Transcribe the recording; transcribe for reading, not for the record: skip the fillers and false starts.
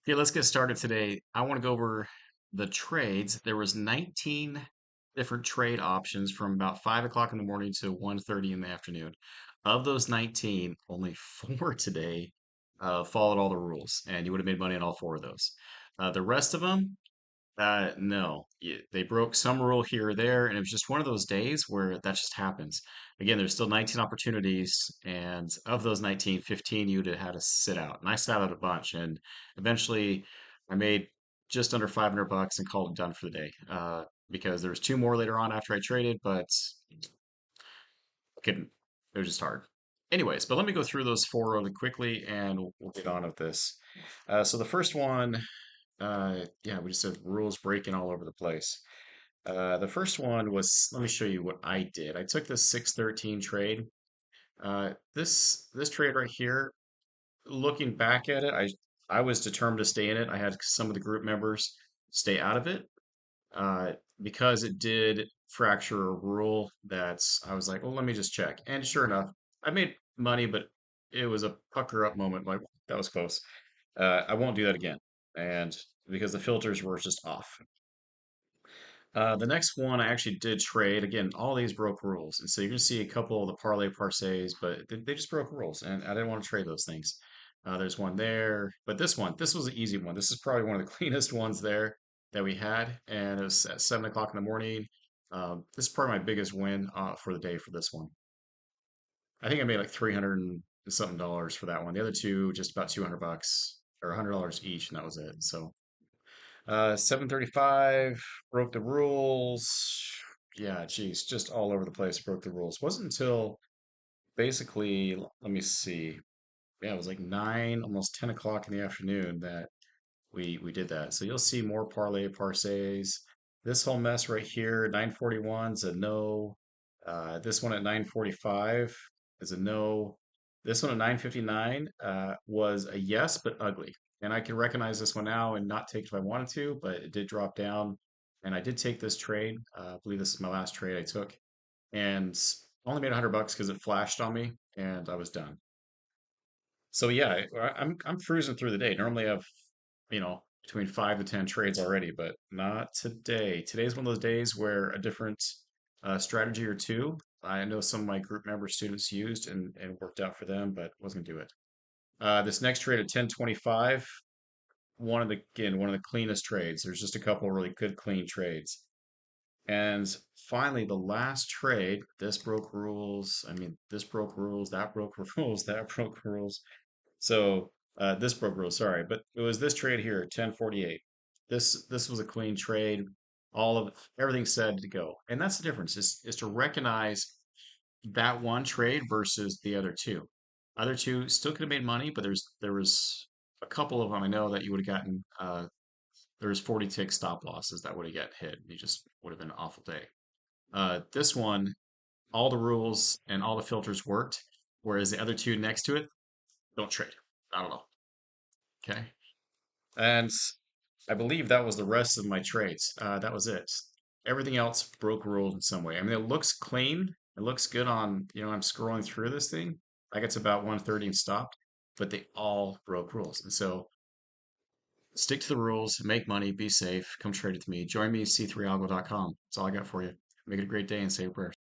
Okay, let's get started today. I want to go over the trades. There was 19 different trade options from about 5 o'clock in the morning to 1:30 in the afternoon. Of those 19, only four today followed all the rules, and you would have made money on all four of those. The rest of them, no, they broke some rule here or there, and it was just one of those days where that just happens. Again, there's still 19 opportunities, and of those 19, 15 you'd have had to sit out. And I sat out a bunch, and eventually I made just under 500 bucks and called it done for the day. Because there was two more later on after I traded, but I couldn't. It was just hard. Anyways, but let me go through those four really quickly, and we'll get on with this. So the first one, yeah, we just said rules breaking all over the place. The first one was, let me show you what I did. I took this 613 trade. This trade right here, looking back at it, I was determined to stay in it. I had some of the group members stay out of it uh, because it did fracture a rule that I was like, well, let me just check. And sure enough, I made money, but it was a pucker up moment. Like, that was close. I won't do that again. And because the filters were just off. The next one I actually did trade. Again, all these broke rules. And so you're going to see a couple of the parlay parsees, but they just broke rules. And I didn't want to trade those things. There's one there. But this was an easy one. This is probably one of the cleanest ones there that we had. And it was at 7 o'clock in the morning. This is probably my biggest win for the day for this one. I think I made like 300 and something dollars for that one. The other two, just about 200 bucks or $100 each, and that was it. So 735 broke the rules. Yeah, geez, just all over the place broke the rules. Wasn't until basically, let me see. Yeah, it was like 9, almost 10 o'clock in the afternoon that we did that. So you'll see more parlay parsees. This whole mess right here, 941 is a no. This one at 945 is a no. This one at 959 was a yes, but ugly. And I can recognize this one now and not take it if I wanted to, but it did drop down. And I did take this trade. I believe this is my last trade I took. And only made 100 bucks because it flashed on me and I was done. So yeah, I'm cruising through the day. Normally I have, between 5 to 10 trades already, but not today. Today's one of those days where a different strategy or two I know some of my group member students used and worked out for them, but wasn't gonna do it. This next trade at 1025, one of the cleanest trades. There's just a couple really good clean trades. And finally, the last trade, this broke rules. I mean, this broke rules, that broke rules, that broke rules. So this broke rules, sorry, but it was this trade here, 1048. This was a clean trade. All of everything said to go, and that's the difference is to recognize that one trade versus the other two. Other two still could have made money, but there was a couple of them I know that you would have gotten. There was 40 tick stop losses that would have got hit. You just would have been an awful day. This one, all the rules and all the filters worked, whereas the other two next to it don't trade. I don't know. Okay. And I believe that was the rest of my trades. That was it. Everything else broke rules in some way. I mean, it looks clean. It looks good on, I'm scrolling through this thing. Like it's about 1:30 and stopped, but they all broke rules. And so stick to the rules, make money, be safe, come trade with me. Join me, c3algo.com. That's all I got for you. Make it a great day and say a prayer.